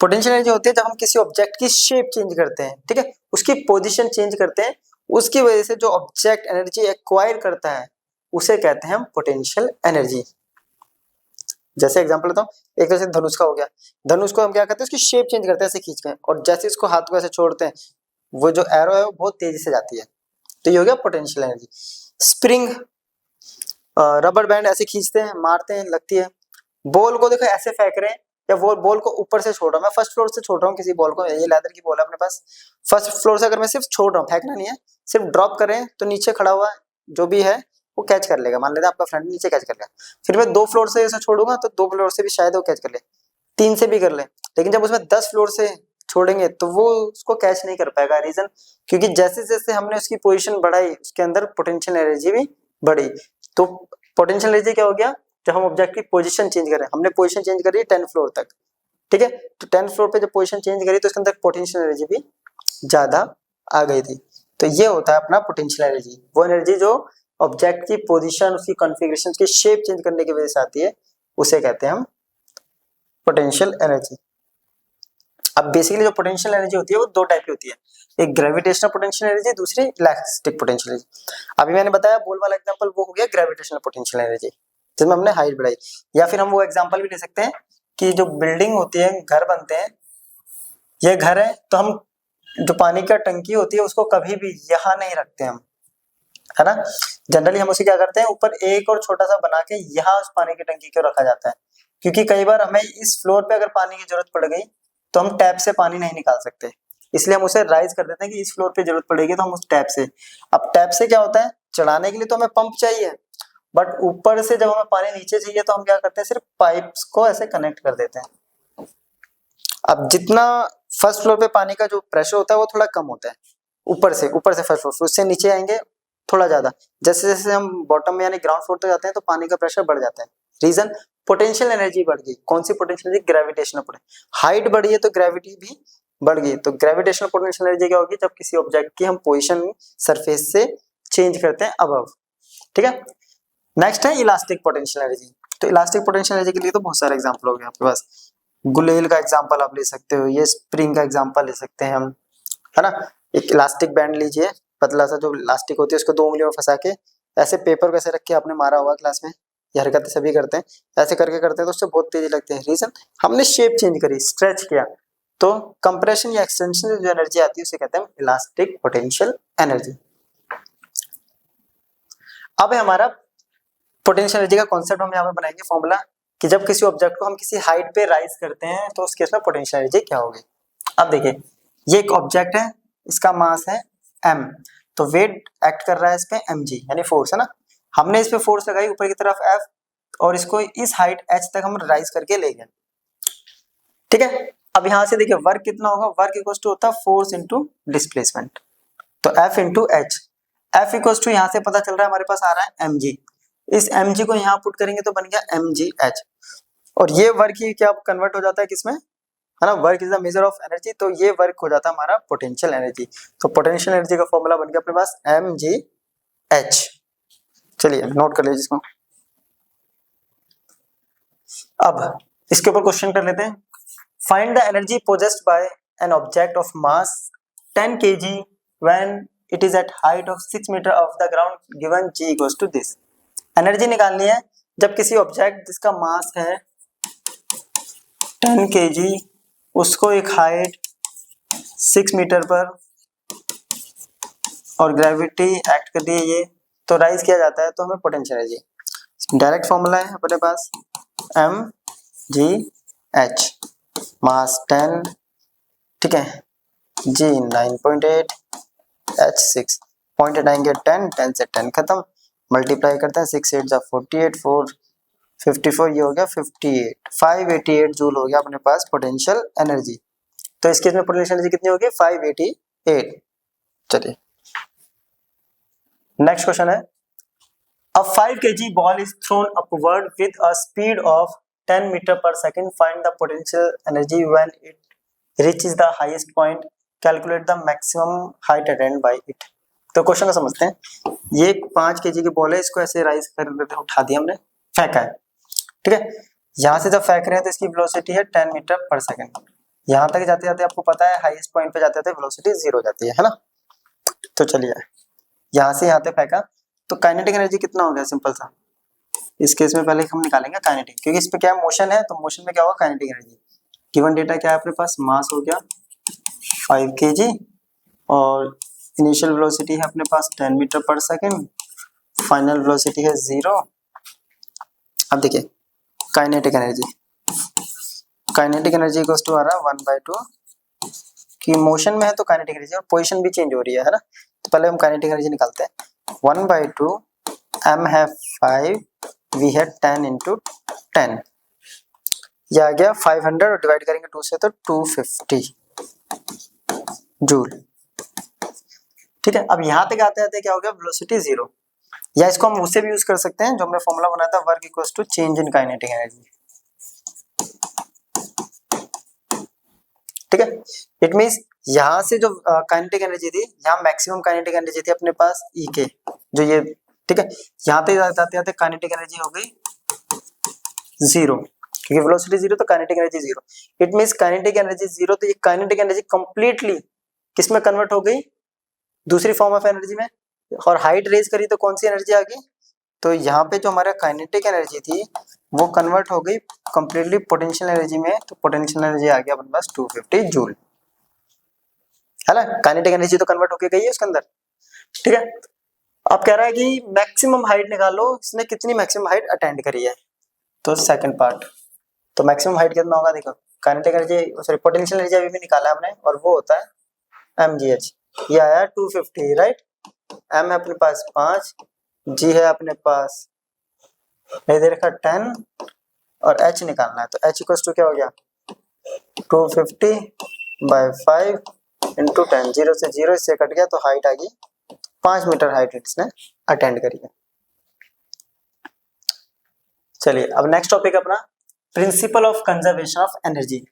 A: पोटेंशियल एनर्जी होती है जब हम किसी ऑब्जेक्ट की शेप चेंज करते हैं, ठीक है, उसकी पोजीशन चेंज करते हैं, उसकी वजह से जो ऑब्जेक्ट एनर्जी एक्वायर करता है उसे कहते हैं हम पोटेंशियल एनर्जी। जैसे एग्जांपल बताऊं, एक तरह से धनुष का हो गया, धनुष को हम क्या करते हैं, उसकी शेप चेंज करते हैं ऐसे खींच के, और जैसे इसको हाथ को ऐसे छोड़ते हैं, वो जो एरो है वो बहुत तेजी से जाती है, तो ये हो गया potential energy. Spring, rubber band ऐसे खींचते हैं, मारते हैं, लगती है। बॉल को देखो ऐसे फेंक रहे हैं, या वो बॉल को ऊपर से छोड़ रहा हूँ, मैं फर्स्ट फ्लोर से छोड़ रहा हूँ किसी बॉल को, ये लेदर की बॉल है अपने पास, फर्स्ट फ्लोर से अगर मैं सिर्फ छोड़ रहा हूँ, फेंकना नहीं है, सिर्फ ड्रॉप कर रहे हैं, तो नीचे खड़ा हुआ जो भी है वो कैच कर लेगा, मान लेते हैं आपका फ्रेंड नीचे कैच कर लिया। फिर मैं 2 फ्लोर से ऐसे छोड़ूंगा तो 2 फ्लोर से भी शायद वो कैच कर ले, 3 से भी कर ले, लेकिन जब उसमें 10 फ्लोर से छोड़ेंगे तो वो उसको कैच नहीं कर पाएगा। रीजन, क्योंकि जैसे जैसे हमने उसकी पोजीशन बढ़ाई, उसके अंदर पोटेंशियल एनर्जी भी बढ़ी। तो पोटेंशियल एनर्जी क्या हो गया, जब हम ऑब्जेक्ट की पोजीशन चेंज करें, हमने पोजीशन चेंज करी 10 फ्लोर तक, ठीक है, तो 10 फ्लोर पे जब पोजीशन चेंज करी तो उसके अंदर पोटेंशियल एनर्जी भी ज्यादा आ गई थी। तो ये होता है अपना पोटेंशियल एनर्जी, वो एनर्जी जो ऑब्जेक्ट की पोजीशन, उसकी कॉन्फ़िगरेशन, उसकी शेप चेंज करने की वजह से आती है, उसे कहते हैं हम पोटेंशियल एनर्जी। अब बेसिकली जो पोटेंशियल एनर्जी होती है वो 2 टाइप की होती है, एक ग्रेविटेशनल पोटेंशियल एनर्जी, दूसरी इलास्टिक पोटेंशियल एनर्जी। अभी मैंने बताया बॉल वाला एग्जांपल, वो हो गया ग्रेविटेशनल पोटेंशियल एनर्जी, जिसमें हमने हाइट बढ़ाई। या फिर हम वो एग्जांपल भी ले सकते हैं कि जो बिल्डिंग होती है, घर बनते हैं, ये घर है, तो हम जो पानी का टंकी होती है उसको कभी भी यहाँ नहीं रखते हम, है ना, जनरली हम उसे क्या करते हैं, ऊपर एक और छोटा सा बना के यहाँ उस पानी की टंकी को रखा जाता है, क्योंकि कई बार हमें इस फ्लोर पे अगर पानी की जरूरत पड़ गई तो हम टैप से पानी नहीं निकाल सकते, इसलिए हम उसे राइज कर देते हैं कि इस फ्लोर पे जरूरत पड़ेगी तो हम उस टैप से। अब टैप से क्या होता है, चढ़ाने के लिए तो हमें पंप चाहिए, बट ऊपर से जब हमें पानी नीचे चाहिए तो हम क्या करते हैं, सिर्फ पाइप्स को ऐसे कनेक्ट कर देते हैं। अब जितना फर्स्ट फ्लोर पे पानी का जो प्रेशर होता है वो थोड़ा कम होता है, ऊपर से फर्स्ट फ्लोर, उससे नीचे आएंगे थोड़ा ज्यादा, जैसे जैसे हम बॉटम में यानी ग्राउंड फ्लोर तक जाते हैं तो पानी का प्रेशर बढ़ जाता है। रीजन, पोटेंशियल एनर्जी बढ़ गई। कौन सी potential energy, gravitational potential, height बढ़ी है तो ग्रेविटी भी बढ़ गई। तो ग्रेविटेशनल पोटेंशियल एनर्जी क्या होगी, जब किसी ऑब्जेक्ट की हम पोजीशन सरफेस से चेंज करते हैं अबव, ठीक है। नेक्स्ट है इलास्टिक पोटेंशियल एनर्जी। तो इलास्टिक पोटेंशियल एनर्जी के लिए तो बहुत सारे एग्जांपल हो गए आपके पास, गुलेल का एग्जांपल आप ले सकते हो, ये स्प्रिंग का एग्जांपल ले सकते हैं हम, है ना। एक इलास्टिक बैंड लीजिए, पतला सा जो इलास्टिक होती है, उसको 2 उंगलियों में फंसा के ऐसे पेपर को ऐसे रख के आपने मारा होगा क्लास में, ये हरकत सभी करते हैं, ऐसे करके करते हैं तो उससे बहुत तेजी लगती है। रीजन, हमने शेप चेंज करी, स्ट्रेच किया, तो कंप्रेशन या एक्सटेंशन से जो एनर्जी आती है उसे कहते हैं इलास्टिक पोटेंशियल एनर्जी। अब है हमारा पोटेंशियल एनर्जी का कॉन्सेप्ट, हम यहाँ पे बनाएंगे फॉर्मूला कि जब किसी ऑब्जेक्ट को हम किसी हाइट पे राइज करते हैं तो उस केस में पोटेंशियल एनर्जी क्या होगी। अब देखिए, ये एक ऑब्जेक्ट है, इसका मास है m, तो वेट एक्ट कर रहा है इस पे mg, यानी फोर्स है ना। हमने इस पे फोर्स लगाई ऊपर की तरफ F, और इसको इस हाइट h तक हम राइज करके ले गए, ठीक है। अब यहाँ से देखिए वर्क कितना होगा, वर्क इक्वल टू होता है फोर्स इनटू डिस्प्लेसमेंट, तो F into h, F equal to यहाँ से पता चल रहा है हमारे पास आ रहा है mg, इस mg को यहाँ पुट करेंगे तो बन गया mgh, और ये वर्क ही क्या कन्वर्ट हो जाता है किसमें, है ना, work is the measure of energy, तो ये वर्क हो जाता है हमारा पोटेंशियल एनर्जी। तो पोटेंशियल एनर्जी का फॉर्मूला बन गया अपने पास mgh। चलिए नोट कर लीजिए इसको। अब इसके ऊपर क्वेश्चन कर लेते हैं। Find the energy possessed by an object of mass 10 kg when it is at height of 6 metre of the ground given g equals to this. Energy निकालनी है जब किसी ऑब्जेक्ट जिसका मास है 10 kg, उसको एक हाइट 6 मीटर पर और ग्रेविटी एक्ट कर रही है ये, तो राइज किया जाता है, तो हमें पोटेंशियल एनर्जी डायरेक्ट फॉर्मूला है अपने पास mgh, मास 10, ठीक है, g 9.8, h 6, पॉइंट हटाएंगे 10, 10 से 10 खत्म, मल्टीप्लाई करते हैं 6 8 48, 4 54, ये हो गया 58, 588 जूल हो गया अपने पास पोटेंशियल एनर्जी। तो इस केस में पोटेंशियल एनर्जी कितनी होगी, 588। चलिए नेक्स्ट क्वेश्चन है, a 5 kg ball is thrown upward with a speed of 10 metre per second, find the potential energy when it reaches the highest point, calculate the maximum height attained by it. तो क्वेश्चन को समझते हैं। ये 5 kg की बॉल है, इसको ऐसे राइज कर देते हैं, उठा दिया हमने, फेंका है, ठीक है। यहाँ से जब फेंक रहे हैं तो इसकी वेलोसिटी है 10 मीटर पर सेकंड, यहाँ तक जाते जाते आपको पता है हाईएस्ट पॉइंट पे जाते जाते वेलोसिटी 0 हो जाती है ना। तो चलिए यहाँ से यहाँ तक फेंका, तो काइनेटिक एनर्जी कितना हो गया, सिंपल सा इस केस में पहले हम निकालेंगे काइनेटिक, क्योंकि इस पे क्या मोशन है, तो मोशन में क्या होगा काइनेटिक एनर्जी। गिवन डेटा क्या है अपने पास, मास हो गया 5 kg और इनिशियल वेलोसिटी है अपने पास 10 metre per second, final velocity है 0। अब देखिए kinetic energy, kinetic energy equals to आ रहा है 1/2 कि मोशन में है तो काइनेटिक एनर्जी और पोजीशन भी चेंज हो रही है ना। तो पहले हम काइनेटिक एनर्जी निकालते हैं। 1/2 m है 5, v है 10 into 10, ये आ गया 500 और डिवाइड करेंगे 2 से तो 250 जूल। ठीक है, अब यहाँ तक आते आते क्या हो गया, वेलोसिटी 0, या इसको हम उससे भी यूज कर सकते हैं जो हमने फॉर्मूला बनाया था, work equals to change in kinetic energy. ठीक है, इट मींस यहाँ से जो काइनेटिक एनर्जी थी, यहाँ मैक्सिमम काइनेटिक एनर्जी थी अपने पास ई के, जो ये, ठीक है, यहाँ पे जाते जाते काइनेटिक एनर्जी हो गई 0, क्योंकि वेलोसिटी 0 तो kinetic energy 0। It means kinetic energy 0, तो ये काइनेटिक एनर्जी कंप्लीटली किस में कन्वर्ट हो गई, दूसरी फॉर्म ऑफ एनर्जी में। और हाइट रेज करी तो कौन सी एनर्जी आ गई, तो यहाँ पे जो हमारा काइनेटिक एनर्जी थी वो कन्वर्ट हो गई कंप्लीटली पोटेंशियल एनर्जी में, तो पोटेंशियल एनर्जी आ गया अपने पास 250 जूल, है ना। काइनेटिक एनर्जी तो कन्वर्ट होके गई है उसके अंदर। ठीक है, अब कह रहा है कि मैक्सिमम हाइट निकालो, इसने कितनी मैक्सिमम हाइट अटेंड करी है, तो सेकंड पार्ट, तो मैक्सिमम हाइट कितना होगा, देखो kinetic energy sorry potential energy अभी भी निकाला हमने, और वो होता है mgh, ये आया 250, राइट। m है अपने पास 5, g है अपने पास नहीं दे रखा 10, और h निकालना है, तो h इक्वल्स टू क्या हो गया 250/5 इंटू 10, 0 से 0 इससे कट गया, तो हाइट आ गई 5 मीटर हाइट इसने अटेंड करी है। चलिए अब नेक्स्ट टॉपिक अपना principle of conservation of energy.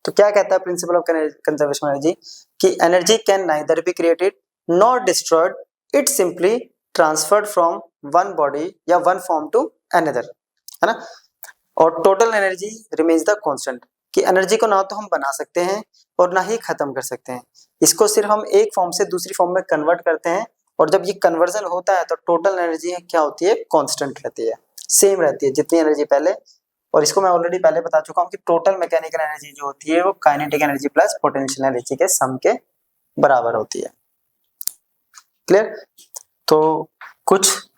A: तो क्या कहता है principle of conservation of energy, कि energy can neither be created not destroyed, it simply transferred from one body या वन फॉर्म टू अनदर, है ना। और total energy remains the constant, कि एनर्जी को ना तो हम बना सकते हैं और ना ही खत्म कर सकते हैं, इसको सिर्फ हम एक फॉर्म से दूसरी फॉर्म में कन्वर्ट करते हैं, और जब ये कन्वर्जन होता है तो टोटल एनर्जी क्या होती है, कांस्टेंट रहती है, सेम रहती है जितनी एनर्जी पहले। और इसको मैं ऑलरेडी पहले बता चुका हूँ कि टोटल मैकेनिकल एनर्जी जो होती है वो kinetic energy plus potential energy के सम के बराबर होती है। क्लियर, तो कुछ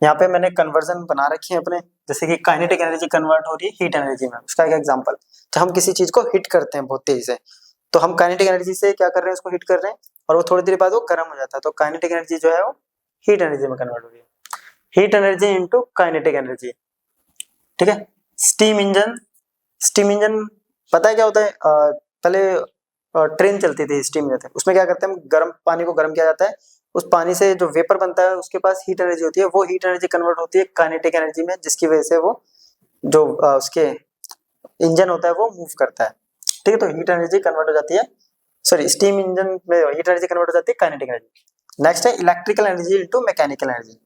A: यहाँ पे मैंने कन्वर्जन बना रखी है अपने, जैसे कि काइनेटिक एनर्जी कन्वर्ट हो रही है हीट एनर्जी में, उसका एक एग्जांपल, जब हम किसी चीज को हिट करते हैं बहुत तेजी से, तो हम काइनेटिक एनर्जी से क्या कर रहे हैं, उसको हिट कर रहे हैं, और वो थोड़ी देर बाद वो गर्म हो जाता है, तो काइनेटिक एनर्जी जो है वो हीट एनर्जी में कन्वर्ट हो रही है, heat energy into kinetic energy. ठीक है, स्टीम इंजन, स्टीम इंजन पता है क्या होता है, पहले ट्रेन चलती थी स्टीम इंजन, उसमें क्या करते हैं हम, गर्म पानी को गर्म किया जाता है, उस पानी से जो वेपर बनता है उसके पास हीट एनर्जी होती है, वो हीट एनर्जी कन्वर्ट होती है काइनेटिक एनर्जी में, जिसकी वजह से वो जो उसके इंजन होता है वो मूव करता है। ठीक है, तो हीट एनर्जी कन्वर्ट हो जाती है, सॉरी स्टीम इंजन में हीट एनर्जी कन्वर्ट हो जाती है काइनेटिक एनर्जी। नेक्स्ट है electrical energy into mechanical energy.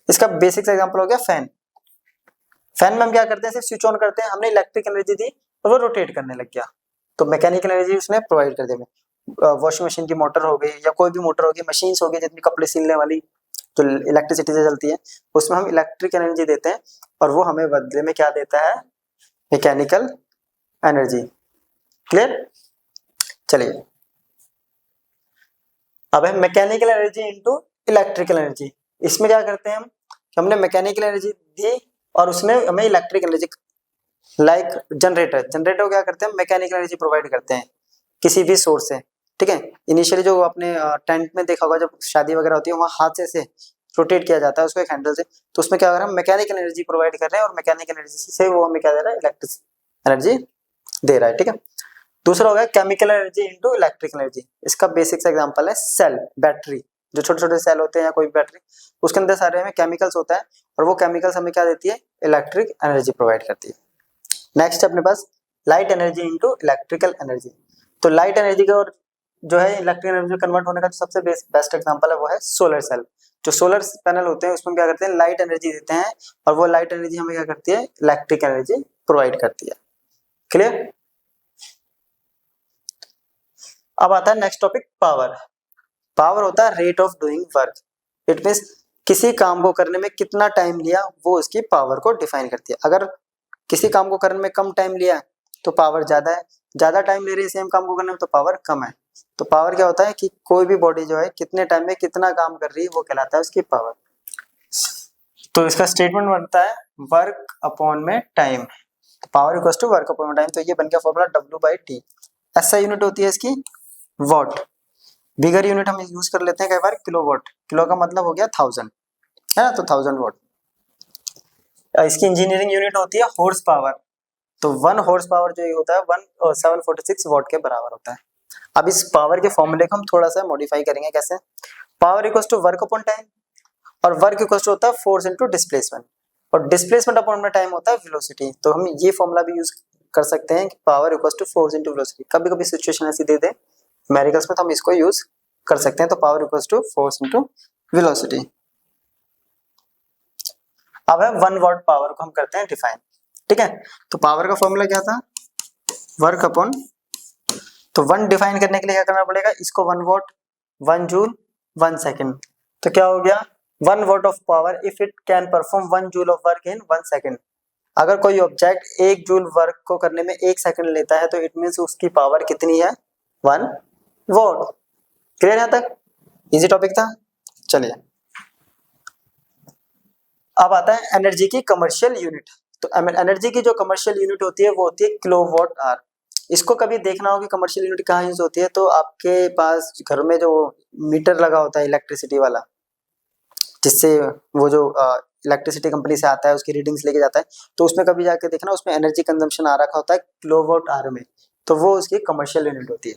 A: इसका बेसिक एग्जांपल हो गया फैन। फैन में हम क्या करते हैं, सिर्फ स्विच ऑन करते हैं, हमने इलेक्ट्रिक एनर्जी दी और वो रोटेट करने लग गया, तो मैकेनिकल एनर्जी उसने प्रोवाइड कर दी। वॉशिंग मशीन की मोटर हो गई या कोई भी मोटर होगी, मशीन्स हो गई जितनी कपड़े सिलने वाली जो इलेक्ट्रिसिटी से चलती है, उसमें हम इलेक्ट्रिक एनर्जी देते हैं और वो हमें बदले में क्या देता है, मैकेनिकल एनर्जी। क्लियर, चलिए अब है mechanical energy into electrical energy. इसमें क्या करते हैं हम, हमने मैकेनिकल एनर्जी दी और उसने हमें electric energy, like generator, generator को क्या करते हैं, मैकेनिकल एनर्जी प्रोवाइड करते हैं किसी भी सोर्स से। ठीक है, इनिशियली जो आपने टेंट में देखा होगा, जब शादी वगैरह होती है वहाँ हाथ से रोटेट किया जाता है उसको एक हैंडल से, तो उसमें क्या कर रहे हैं, मैकेनिकल एनर्जी प्रोवाइड कर रहे हैं और मैकेनिकल एनर्जी से वो हमें क्या दे रहा है, इलेक्ट्रिक एनर्जी दे रहा है। ठीक है, दूसरा हो गया chemical energy into electrical energy. इसका बेसिक एग्जांपल है सेल, बैटरी, जो छोटे छोटे सेल होते हैं या कोई बैटरी, उसके अंदर सारे में केमिकल्स होता है और वो केमिकल्स हमें क्या देती है, इलेक्ट्रिक एनर्जी प्रोवाइड करती है। नेक्स्ट अपने पास light energy into electrical energy. तो लाइट एनर्जी का और जो है इलेक्ट्रिक एनर्जी कन्वर्ट होने का जो सबसे बेस्ट एग्जांपल है वो है सोलर सेल। जो सोलर पैनल होते हैं उसमें क्या करते हैं, लाइट एनर्जी देते हैं और वो लाइट एनर्जी हमें क्या करती है, इलेक्ट्रिक एनर्जी प्रोवाइड करती है। क्लियर, अब आता है नेक्स्ट टॉपिक पावर। पावर होता है rate of doing work. It means किसी काम को करने में कितना टाइम लिया वो उसकी पावर को डिफाइन करती है। अगर किसी काम को करने में कम टाइम लिया तो पावर ज्यादा है, ज्यादा टाइम ले रही है सेम काम को करने में तो पावर कम है। तो पावर क्या होता है कि कोई भी बॉडी जो है कितने टाइम में कितना काम कर रही है वो कहलाता है उसकी पावर। तो इसका स्टेटमेंट बनता है वर्क अपॉन में टाइम, तो power equals to work upon में टाइम। तो ये बन गया फॉर्मूला W/T। ऐसा यूनिट होती है इसकी वॉट। बिगर यूनिट हम यूज कर लेते हैं कई बार किलोवाट, किलो का मतलब हो गया 1000 है ना, तो 1000 वाट। इसकी इंजीनियरिंग यूनिट होती है हॉर्स पावर, तो 1 हॉर्स पावर जो होता है 746 वाट के बराबर होता है। अब इस पावर के फॉर्मूले को हम थोड़ा सा मॉडिफाई करेंगे। कैसे? Power equals to work upon time, और वर्क इक्वल्स टू होता है फोर्स इनटू डिस्प्लेसमेंट, और डिस्प्लेसमेंट अपॉन में टाइम होता है वेलोसिटी। तो हम ये फॉर्मूला भी यूज कर सकते हैं कि power equals to force into velocity. कभी कभी सिचुएशन ऐसी दे दे न्यूमेरिकल्स में तो हम इसको यूज कर सकते हैं। तो power equals to force into velocity. अब है 1 वाट पावर को हम करते हैं डिफाइन। ठीक है, तो पावर का फॉर्मूला क्या था? वर्क अपॉन, तो 1 डिफाइन करने के लिए क्या करना पड़ेगा? इसको 1 वाट, 1 जूल, 1 सेकेंड। तो क्या हो गया? 1 watt of power if it can perform 1 joule of work in 1 second. अगर कोई ऑब्जेक्ट 1 जूल वर्क को करने में 1 सेकेंड लेता है तो इट मीन्स उसकी पावर कितनी है? 1 वाट। क्लियर है तक? इजी टॉपिक था। चलिए अब आता है एनर्जी की कमर्शियल यूनिट। तो एनर्जी की जो कमर्शियल यूनिट होती है वो होती है किलोवाट आवर। इसको कभी देखना हो कि कमर्शियल यूनिट कहाँ यूज होती है, तो आपके पास घर में जो मीटर लगा होता है इलेक्ट्रिसिटी वाला, जिससे वो जो इलेक्ट्रिसिटी कंपनी से आता है उसकी रीडिंग्स लेके जाता है, तो उसमें कभी जाके देखना उसमें एनर्जी कंजम्पशन आ रखा होता है किलोवाट आवर में, तो वो उसकी कमर्शियल यूनिट होती है।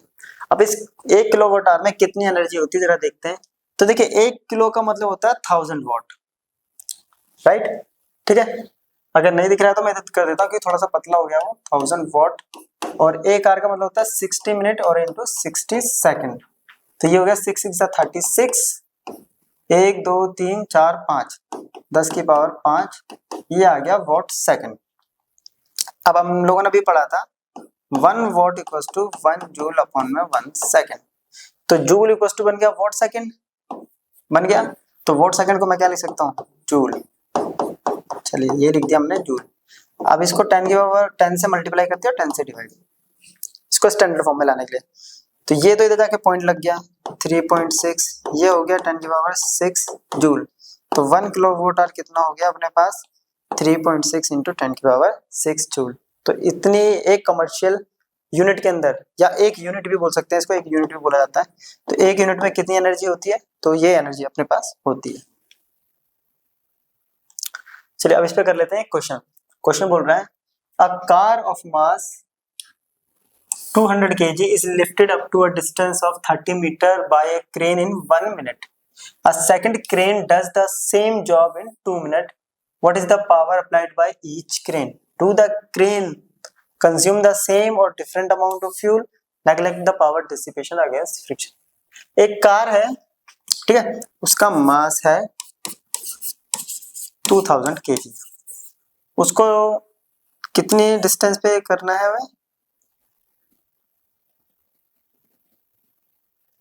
A: अब इस 1 किलोवाट आवर में कितनी एनर्जी होती है जरा देखते हैं। तो देखिए 1 किलो का मतलब होता है 1000 वाट, राइट? ठीक है, अगर नहीं दिख रहा है तो मैं कर देता हूँ कि थोड़ा सा पतला हो गया वो 1000 वाट, और 1 आवर का मतलब होता है 60 मिनट और इनटू 60 सेकंड। तो ये हो गया 6 6 36, 1 2 3 4 5, 10 की पावर 5, ये आ गया वाट सेकंड। अब हम लोगों ने भी पढ़ा था 1 वाट इक्वल्स टू 1 जूल अपॉन में 1 सेकंड। तो जूल इक्वल्स टू बन गया वाट सेकंड, बन गया। तो वाट सेकंड को मैं क्या लिख सकता हूँ? जूल। चलिए ये लिख दिया हमने जूल। अब इसको 10 की पावर 10 से मल्टीप्लाई करते हैं और 10 से डिवाइड, इसको स्टैंडर्ड फॉर्म में लाने के लिए। तो ये तो इधर जाके पॉइंट लग गया 3.6, ये हो गया 10 की पावर 6 जूल। तो 1 किलोवाट आवर कितना हो गया अपने पास? 3.6 इंटू 10 की पावर 6 जूल। तो इतनी एक कमर्शियल यूनिट के अंदर, या एक यूनिट भी बोल सकते हैं इसको, एक यूनिट भी बोला जाता है। तो एक यूनिट में कितनी एनर्जी होती है? तो ये एनर्जी अपने पास होती है। चलिए अब इस पे कर लेते हैं क्वेश्चन। क्वेश्चन बोल रहा है a car of mass 200 kg is lifted up to a distance of 30 meter by a crane in 1 minute. A second crane does the same job in 2 minutes. What is the power applied by each crane? Do the crane consume the same or different amount of fuel? Neglect the power dissipation against friction. एक कार है, ठीक है, उसका मास है 2000 kg, उसको कितनी डिस्टेंस पे करना है? हमें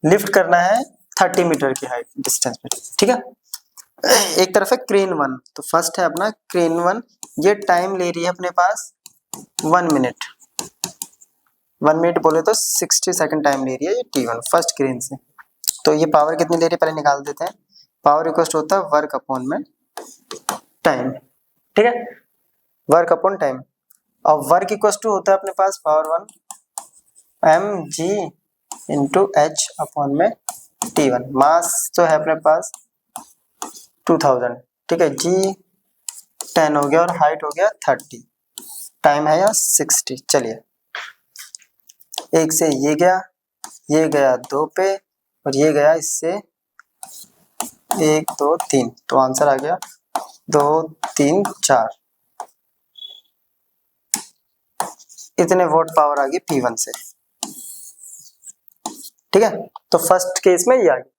A: लिफ्ट करना है 30 मीटर की हाइट डिस्टेंस पे, ठीक है। एक तरफ है क्रेन 1, तो फर्स्ट है अपना क्रेन 1, ये टाइम ले रही है अपने पास 1 मिनट, 1 मिनट बोले तो 60 सेकंड टाइम ले रही है ये T1 फर्स्ट क्रेन से। तो ये पावर कितनी ले रही है पहले निकाल देते हैं। पावर इक्वल होता है वर्क अपॉन में टाइम, ठीक है, वर्क अपॉन टाइम। और वर्क इक्वल टू होता है अपने पास power 1 mg into H upon में T1। मास जो है अपने पास 2000, ठीक है, g 10 हो गया और हाइट हो गया 30, टाइम है या 60। चलिए एक से ये गया 2 पे, और ये गया इससे 1 2 3, तो आंसर आ गया 2 3 4। इतने वोट पावर आ गई P1 से, ठीक है। तो फर्स्ट केस में ये आ गई।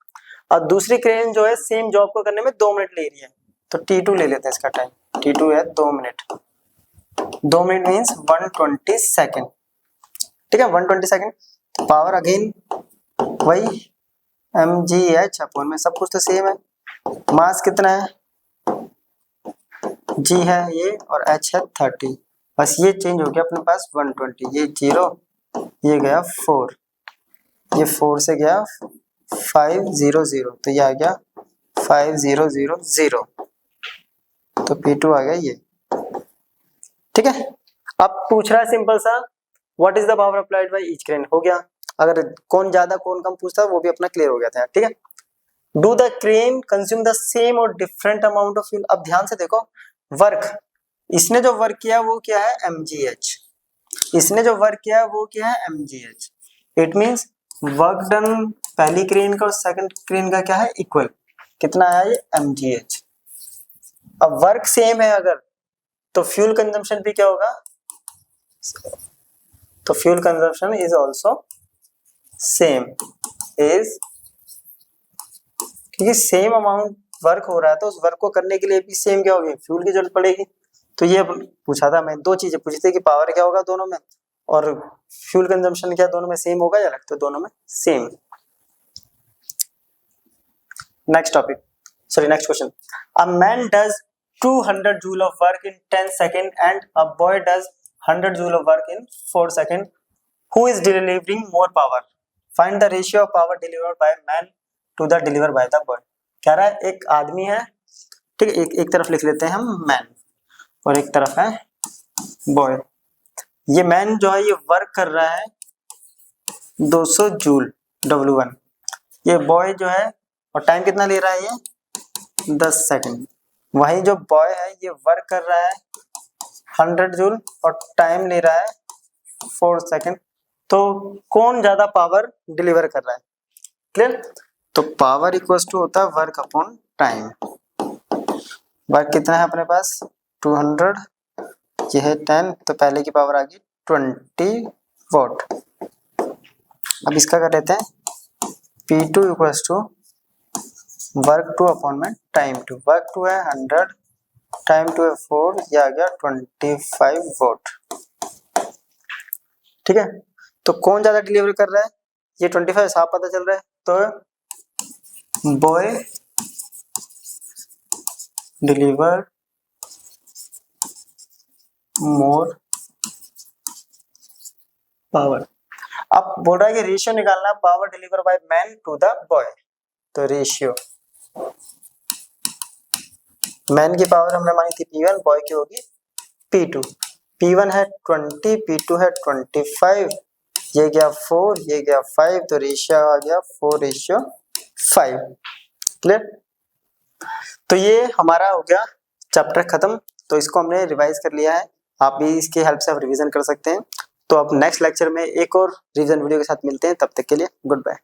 A: और दूसरी क्रेन जो है सेम जॉब को करने में 2 मिनट ले रही है, तो T2 ले लेते हैं इसका टाइम। T2 है 2 मिनट, 2 मिनट मीन्स 120 सेकेंड, ठीक है, 120 सेकेंड। पावर अगेन वही mgh अपॉन में, सब कुछ तो सेम है, मास कितना है, G है ये और H है 30, बस ये चेंज हो गया अपने पास 120, ये 0, ये गया 4, ये 4 से गया 500, तो ये आ गया 5000, तो P2 आ गया ये। ठीक है, अब पूछ रहा है सिंपल सा, what is the power applied by each crane, हो गया। अगर कौन ज्यादा कौन कम पूछता वो भी अपना क्लियर हो गया था। ठीक है, do the crane consume the same और डिफरेंट अमाउंट ऑफ फ्यूल। अब ध्यान से देखो, वर्क, इसने जो वर्क किया वो क्या है mgh, इसने जो वर्क किया वो क्या है mgh, it means work done पहली क्रेन का और सेकंड क्रेन का क्या है इक्वल, कितना आया ये mgh। अब वर्क सेम है अगर, तो फ्यूल कंजम्पशन भी क्या होगा, तो fuel consumption is also same, is, क्योंकि सेम अमाउंट वर्क हो रहा है तो उस वर्क को करने के लिए भी सेम क्या होगी, फ्यूल की जरूरत पड़ेगी। तो ये पूछा था मैं, दो चीजें पूछी थी कि पावर क्या होगा दोनों में और फ्यूल कंजम्पशन क्या दोनों में सेम होगा या अलग, तो दोनों में same. Next topic, sorry next question, a man does 200 joule of work in 10 second and a boy does 100 joule of work in 4 second, who is delivering more power, find the ratio of power delivered by man to the deliver by the boy. कह रहा है एक आदमी है, ठीक है, एक तरफ लिख लेते हैं हम मैन और एक तरफ है बॉय। ये मैन जो है ये वर्क कर रहा है 200 जूल W1, ये बॉय जो है और टाइम कितना ले रहा है ये 10 सेकंड, वही जो बॉय है ये वर्क कर रहा है 100 जूल और टाइम ले रहा है 4 सेकंड, तो कौन ज्यादा पावर डिलीवर कर रहा है, क्लियर। तो पावर इक्वल्स टू होता है वर्क अपॉन टाइम, वर्क कितना है अपने पास 200, ये है 10, तो पहले की पावर आ गई 20 वॉट। अब इसका कर लेते हैं P2 equals to work 2 upon में टाइम 2, वर्क 2 है 100, टाइम 2 है 4, ये आ गया 25 वॉट। ठीक है, तो कौन ज्यादा डिलीवर कर रहा है, ये 25 साफ पता चल रहा है, तो बॉय डिलीवर मोर पावर। अब बोल रहा है कि रेशियो निकालना power deliver by man to the boy, तो रेशियो मैन की पावर हमने मानी थी P1, बॉय की होगी P2, P1 है 20, P2 है 25, ये गया 4, ये गया 5, तो रेशियो आ गया 4:5, क्लियर। तो ये हमारा हो गया चैप्टर खत्म, तो इसको हमने रिवाइज कर लिया है, आप भी इसकी हेल्प से आप रिवीजन कर सकते हैं। तो अब नेक्स्ट लेक्चर में एक और रिवीजन वीडियो के साथ मिलते हैं, तब तक के लिए गुड बाय।